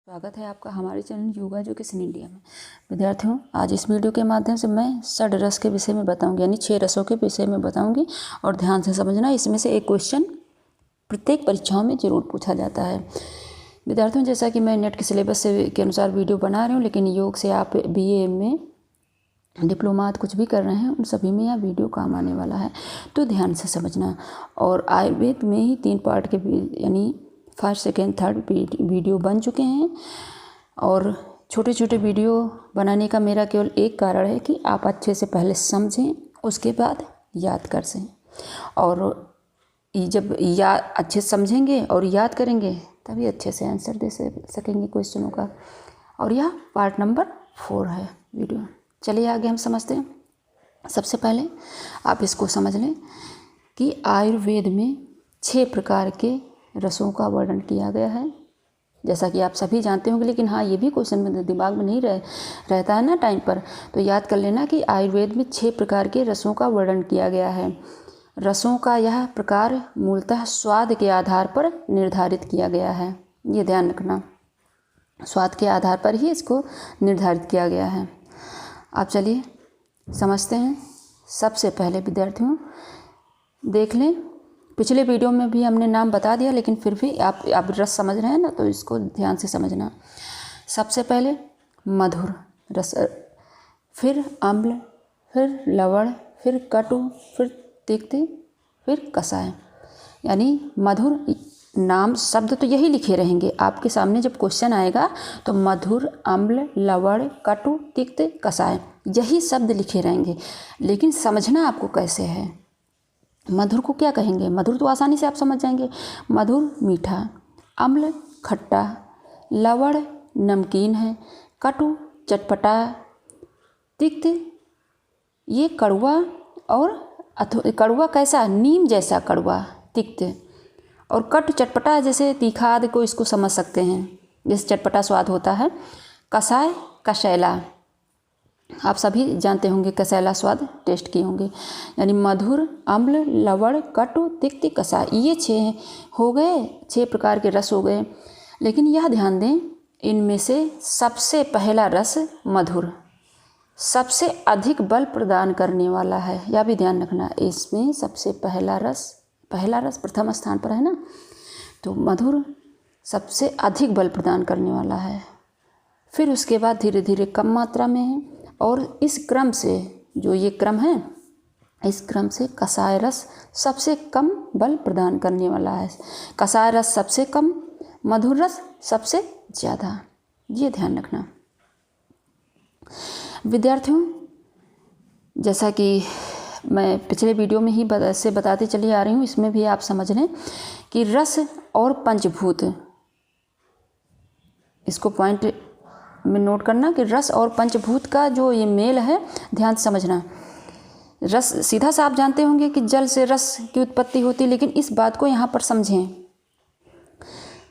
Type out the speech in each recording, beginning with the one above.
स्वागत है आपका हमारे चैनल योगा एजुकेशन इंडिया में। विद्यार्थियों, आज इस वीडियो के माध्यम से मैं षड रस के विषय में बताऊंगी, यानी 6 रसों के विषय में बताऊंगी और ध्यान से समझना। इसमें से एक क्वेश्चन प्रत्येक परीक्षाओं में जरूर पूछा जाता है। विद्यार्थियों, जैसा कि मैं नेट के सिलेबस के अनुसार वीडियो बना रही हूँ, लेकिन योग से आप BA में डिप्लोमा कुछ भी कर रहे हैं उन सभी में यह वीडियो काम आने वाला है, तो ध्यान से समझना। और आयुर्वेद में ही 3 पार्ट के यानी फर्स्ट, सेकेंड, थर्ड वीडियो बन चुके हैं। और छोटे छोटे वीडियो बनाने का मेरा केवल एक कारण है कि आप अच्छे से पहले समझें, उसके बाद याद कर सकें। और जब अच्छे से समझेंगे और याद करेंगे तभी अच्छे से आंसर दे सकेंगे क्वेश्चनों का। और यह पार्ट नंबर 4 है वीडियो। चलिए आगे हम समझते हैं। सबसे पहले आप इसको समझ लें कि आयुर्वेद में 6 प्रकार के रसों का वर्णन किया गया है, जैसा कि आप सभी जानते होंगे। लेकिन हाँ, ये भी क्वेश्चन में दिमाग में नहीं रहता है ना टाइम पर, तो याद कर लेना कि आयुर्वेद में 6 प्रकार के रसों का वर्णन किया गया है। रसों का यह प्रकार मूलतः स्वाद के आधार पर निर्धारित किया गया है, ये ध्यान रखना। स्वाद के आधार पर ही इसको निर्धारित किया गया है। आप चलिए समझते हैं। सबसे पहले विद्यार्थियों देख लें, पिछले वीडियो में भी हमने नाम बता दिया, लेकिन फिर भी आप रस समझ रहे हैं ना, तो इसको ध्यान से समझना। सबसे पहले मधुर रस, फिर अम्ल, फिर लवण, फिर कटु, फिर तिक्त, फिर कषाय। यानी मधुर नाम शब्द तो यही लिखे रहेंगे आपके सामने। जब क्वेश्चन आएगा तो मधुर, अम्ल, लवण, कटु, तिक्त, कषाय, यही शब्द लिखे रहेंगे। लेकिन समझना आपको कैसे है। मधुर को क्या कहेंगे? मधुर तो आसानी से आप समझ जाएंगे। मधुर मीठा, अम्ल खट्टा, लवण नमकीन है, कटु चटपटा, तिक्त ये कड़वा, और कड़वा कैसा? नीम जैसा कड़वा, तिक्त। और कट चटपटा, जैसे तीखा आदि को इसको समझ सकते हैं, जैसे चटपटा स्वाद होता है। कषाय कषैला, आप सभी जानते होंगे, कषैला स्वाद टेस्ट किए होंगे। यानी मधुर, अम्ल, लवण, कटु, तिक्त, कषाय, ये 6 हो गए, 6 प्रकार के रस हो गए। लेकिन यह ध्यान दें, इनमें से सबसे पहला रस मधुर सबसे अधिक बल प्रदान करने वाला है, यह भी ध्यान रखना। इसमें सबसे पहला रस प्रथम स्थान पर है ना, तो मधुर सबसे अधिक बल प्रदान करने वाला है। फिर उसके बाद धीरे धीरे कम मात्रा में है, और इस क्रम से, जो ये क्रम है, इस क्रम से कषाय रस सबसे कम बल प्रदान करने वाला है। कषाय रस सबसे कम, मधुर रस सबसे ज़्यादा, ये ध्यान रखना। विद्यार्थियों, जैसा कि मैं पिछले वीडियो में ही से बताते चली आ रही हूँ, इसमें भी आप समझ लें कि रस और पंचभूत, इसको पॉइंट में नोट करना कि रस और पंचभूत का जो ये मेल है, ध्यान से समझना। रस सीधा सा आप जानते होंगे कि जल से रस की उत्पत्ति होती, लेकिन इस बात को यहाँ पर समझें।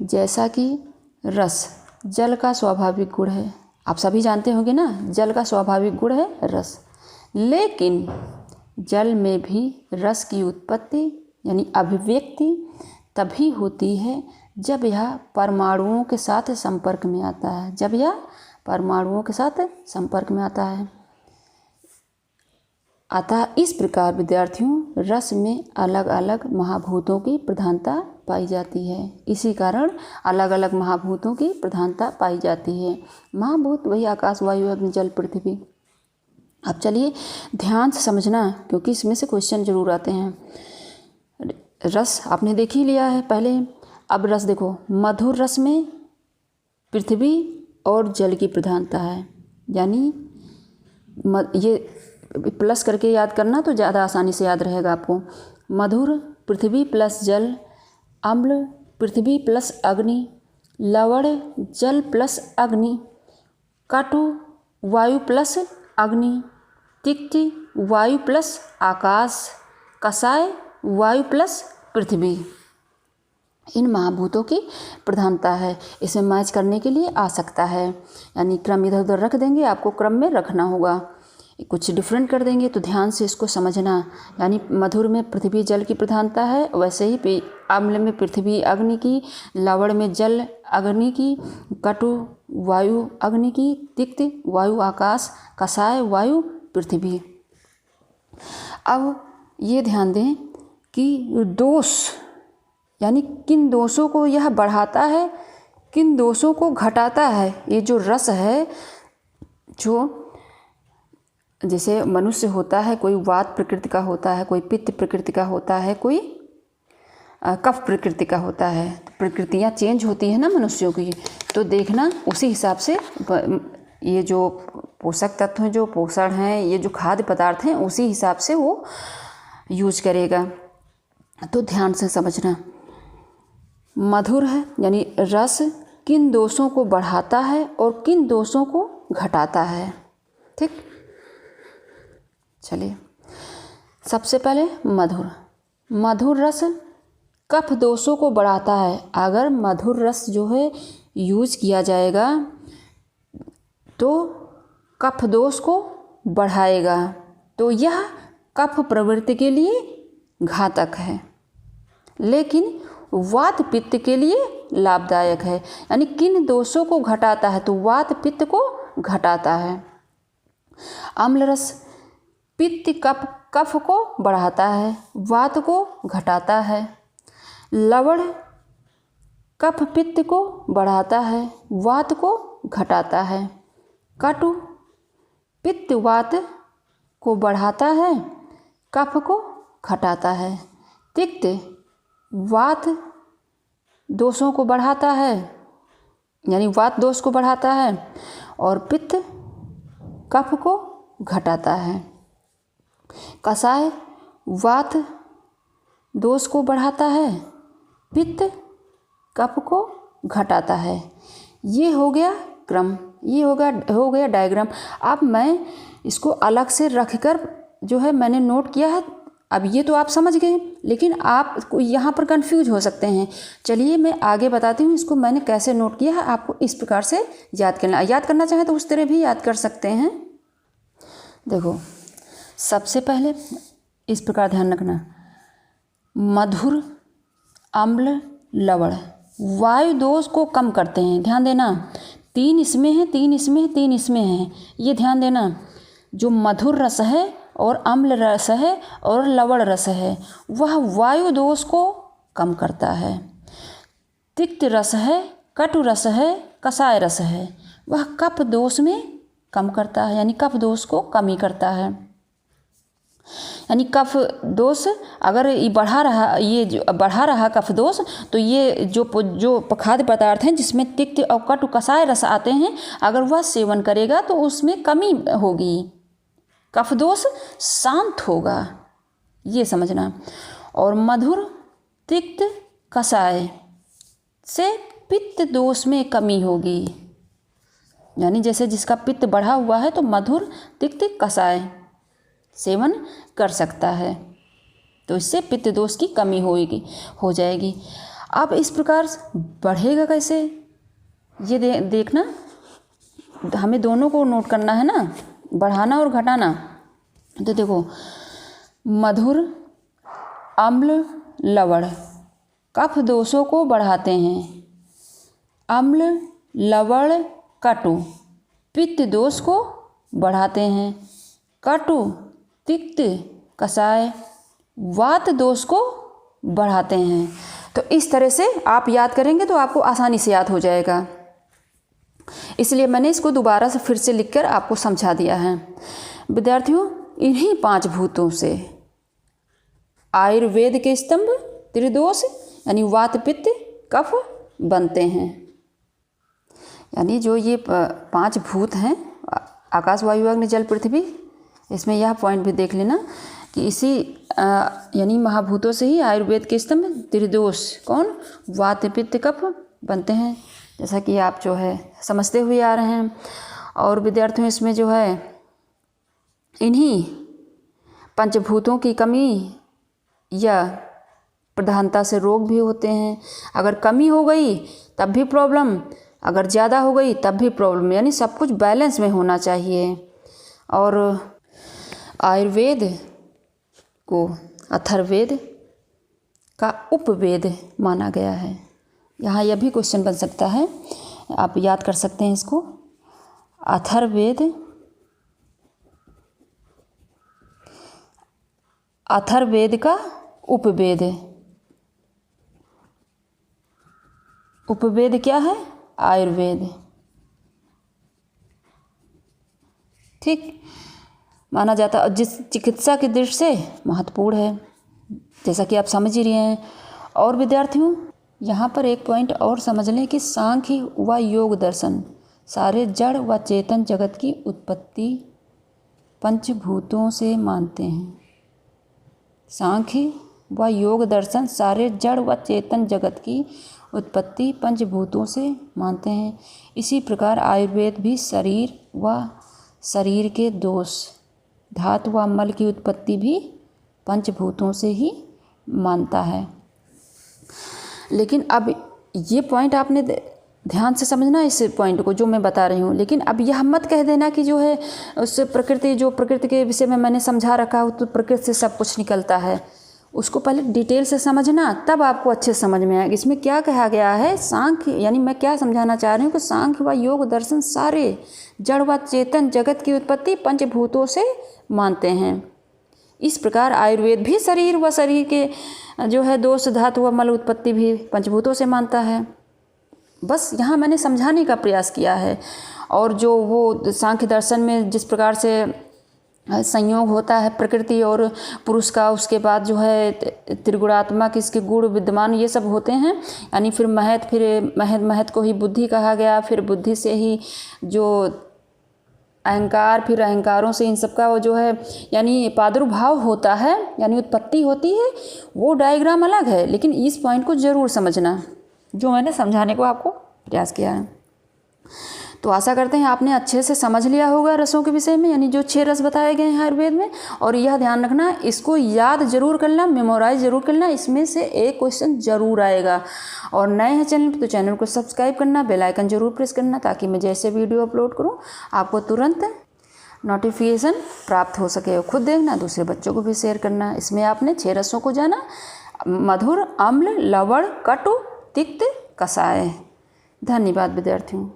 जैसा कि रस जल का स्वाभाविक गुण है, आप सभी जानते होंगे ना, जल का स्वाभाविक गुण है रस। लेकिन जल में भी रस की उत्पत्ति यानी अभिव्यक्ति तभी होती है जब यह परमाणुओं के साथ संपर्क में आता है, जब यह परमाणुओं के साथ संपर्क में आता है। अतः इस प्रकार विद्यार्थियों, रस में अलग अलग महाभूतों की प्रधानता पाई जाती है। इसी कारण अलग अलग महाभूतों की प्रधानता पाई जाती है। महाभूत वही आकाश, वायु, अग्नि, जल, पृथ्वी। अब चलिए ध्यान से समझना, क्योंकि इसमें से क्वेश्चन जरूर आते हैं। रस आपने देख ही लिया है पहले। अब रस देखो, मधुर रस में पृथ्वी और जल की प्रधानता है, यानी ये प्लस करके याद करना तो ज़्यादा आसानी से याद रहेगा आपको। मधुर पृथ्वी प्लस जल, अम्ल पृथ्वी प्लस अग्नि, लवण जल प्लस अग्नि, कटु वायु प्लस अग्नि, तिक्त वायु प्लस आकाश, कषाय वायु प्लस पृथ्वी। इन महाभूतों की प्रधानता है। इसे मैच करने के लिए आ सकता है, यानी क्रम इधर उधर रख देंगे, आपको क्रम में रखना होगा। कुछ डिफरेंट कर देंगे, तो ध्यान से इसको समझना। यानी मधुर में पृथ्वी जल की प्रधानता है, वैसे ही अम्ल में पृथ्वी अग्नि की, लवण में जल अग्नि की, कटु वायु अग्नि की, तिक्त वायु आकाश, कषाय वायु पृथ्वी। अब ये ध्यान दें कि दोष यानी किन दोषों को यह बढ़ाता है, किन दोषों को घटाता है। ये जो रस है, जो जैसे मनुष्य होता है, कोई वात प्रकृति का होता है, कोई पित्त प्रकृति का होता है, कोई कफ प्रकृति का होता है। तो प्रकृतियाँ चेंज होती है ना मनुष्यों की, तो देखना उसी हिसाब से ये जो पोषक तत्व हैं, जो पोषण हैं, ये जो खाद्य पदार्थ हैं, उसी हिसाब से वो यूज करेगा। तो ध्यान से समझना। मधुर है यानी रस किन दोषों को बढ़ाता है और किन दोषों को घटाता है। ठीक, चलिए सबसे पहले मधुर रस कफ दोषों को बढ़ाता है। अगर मधुर रस जो है यूज किया जाएगा तो कफ दोष को बढ़ाएगा, तो यह कफ प्रवृत्ति के लिए घातक है, लेकिन वात पित्त के लिए लाभदायक है। यानी किन दोषों को घटाता है, तो वात पित्त को घटाता है। अम्ल रस पित्त कफ को बढ़ाता है, वात को घटाता है। लवण कफ पित्त को बढ़ाता है, वात को घटाता है। कटु पित्त वात को बढ़ाता है, कफ को घटाता है। तिक्त वात दोषों को बढ़ाता है, यानी वात दोष को बढ़ाता है, और पित्त कफ को घटाता है। कषाय वात दोष को बढ़ाता है, पित्त कफ को घटाता है। ये हो गया क्रम, ये हो गया डायग्राम। अब मैं इसको अलग से रखकर जो है मैंने नोट किया है। अब ये तो आप समझ गए, लेकिन आप यहाँ पर कंफ्यूज हो सकते हैं। चलिए मैं आगे बताती हूँ इसको मैंने कैसे नोट किया है। आपको इस प्रकार से याद करना चाहें तो उस तरह भी याद कर सकते हैं। देखो सबसे पहले इस प्रकार ध्यान रखना, मधुर अम्ल लवण वायु दोष को कम करते हैं। ध्यान देना, 3 इसमें है, 3 इसमें है, 3 इसमें है। ये ध्यान देना, जो मधुर रस है और अम्ल रस है और लवण रस है वह वायु दोष को कम करता है। तिक्त रस है, कटु रस है, कषाय रस है, वह कफ दोष में कम करता है, यानी कफ दोष को कमी करता है। यानी कफ दोष अगर ये बढ़ा रहा कफ दोष, तो ये जो खाद्य पदार्थ हैं जिसमें तिक्त और कटु कषाय रस आते हैं, अगर वह सेवन करेगा तो उसमें कमी होगी, कफ दोष शांत होगा, ये समझना। और मधुर तिक्त कषाय से पित्त दोष में कमी होगी, यानी जैसे जिसका पित्त बढ़ा हुआ है तो मधुर तिक्त कषाय सेवन कर सकता है, तो इससे पित्त दोष की कमी हो जाएगी। अब इस प्रकार बढ़ेगा कैसे, ये देखना, हमें दोनों को नोट करना है ना, बढ़ाना और घटाना। तो देखो, मधुर अम्ल लवण कफ दोषों को बढ़ाते हैं, अम्ल लवण कटु पित्त दोष को बढ़ाते हैं, कटु तिक्त कषाय वात दोष को बढ़ाते हैं। तो इस तरह से आप याद करेंगे तो आपको आसानी से याद हो जाएगा, इसलिए मैंने इसको दोबारा से फिर से लिखकर आपको समझा दिया है। विद्यार्थियों, इन्हीं 5 भूतों से आयुर्वेद के स्तंभ त्रिदोष यानी वात पित्त कफ बनते हैं। यानी जो ये 5 भूत हैं, आकाश वायु अग्नि जल पृथ्वी, इसमें यह पॉइंट भी देख लेना कि इसी यानी महाभूतों से ही आयुर्वेद के स्तंभ त्रिदोष कौन, वात पित्त कफ बनते हैं, जैसा कि आप जो है समझते हुए आ रहे हैं। और विद्यार्थियों, इसमें जो है इन्हीं पंचभूतों की कमी या प्रधानता से रोग भी होते हैं। अगर कमी हो गई तब भी प्रॉब्लम, अगर ज़्यादा हो गई तब भी प्रॉब्लम, यानी सब कुछ बैलेंस में होना चाहिए। और आयुर्वेद को अथर्ववेद का उपवेद माना गया है। यहाँ यह भी क्वेश्चन बन सकता है, आप याद कर सकते हैं इसको। अथर्ववेद का उपवेद, उपवेद क्या है? आयुर्वेद। ठीक, माना जाता है जिस चिकित्सा की दृष्टि से महत्वपूर्ण है, जैसा कि आप समझ ही रहे हैं। और विद्यार्थियों, यहाँ पर एक पॉइंट और समझ लें कि सांख्य व योग दर्शन सारे जड़ व चेतन जगत की उत्पत्ति पंचभूतों से मानते हैं। सांख्य व योग दर्शन सारे जड़ व चेतन जगत की उत्पत्ति पंचभूतों से मानते हैं। इसी प्रकार आयुर्वेद भी शरीर व शरीर के दोष, धातु व मल की उत्पत्ति भी पंचभूतों से ही मानता है। लेकिन अब ये पॉइंट आपने ध्यान से समझना इस पॉइंट को जो मैं बता रही हूँ। लेकिन अब यह मत कह देना कि जो है उस प्रकृति के विषय में मैंने समझा रखा हो तो प्रकृति से सब कुछ निकलता है। उसको पहले डिटेल से समझना, तब आपको अच्छे समझ में आएगा। इसमें क्या कहा गया है, सांख्य, यानी मैं क्या समझाना चाह रही हूँ कि सांख्य व योग दर्शन सारे जड़ व चेतन जगत की उत्पत्ति पंचभूतों से मानते हैं। इस प्रकार आयुर्वेद भी शरीर व शरीर के जो है दोष, धातु व मल उत्पत्ति भी पंचभूतों से मानता है। बस यहाँ मैंने समझाने का प्रयास किया है। और जो वो सांख्य दर्शन में जिस प्रकार से संयोग होता है प्रकृति और पुरुष का, उसके बाद जो है त्रिगुणात्मक इसके गुण विद्यमान ये सब होते हैं, यानी फिर महत को ही बुद्धि कहा गया। फिर बुद्धि से ही जो अहंकार, फिर अहंकारों से इन सब का वो जो है यानी प्रादुर्भाव होता है, यानी उत्पत्ति होती है। वो डायग्राम अलग है, लेकिन इस पॉइंट को ज़रूर समझना जो मैंने समझाने को आपको प्रयास किया है। तो आशा करते हैं आपने अच्छे से समझ लिया होगा रसों के विषय में, यानी जो 6 रस बताए गए हैं आयुर्वेद में। और यह ध्यान रखना, इसको याद जरूर करना, मेमोराइज जरूर करना, इसमें से एक क्वेश्चन जरूर आएगा। और नए हैं चैनल पर तो चैनल को सब्सक्राइब करना, बेल आइकन जरूर प्रेस करना, ताकि मैं जैसे वीडियो अपलोड करूँ आपको तुरंत नोटिफिकेशन प्राप्त हो सके। खुद देखना, दूसरे बच्चों को भी शेयर करना। इसमें आपने 6 रसों को जाना, मधुर, अम्ल, लवण, कटु, तिक्त, कषाय। धन्यवाद विद्यार्थियों।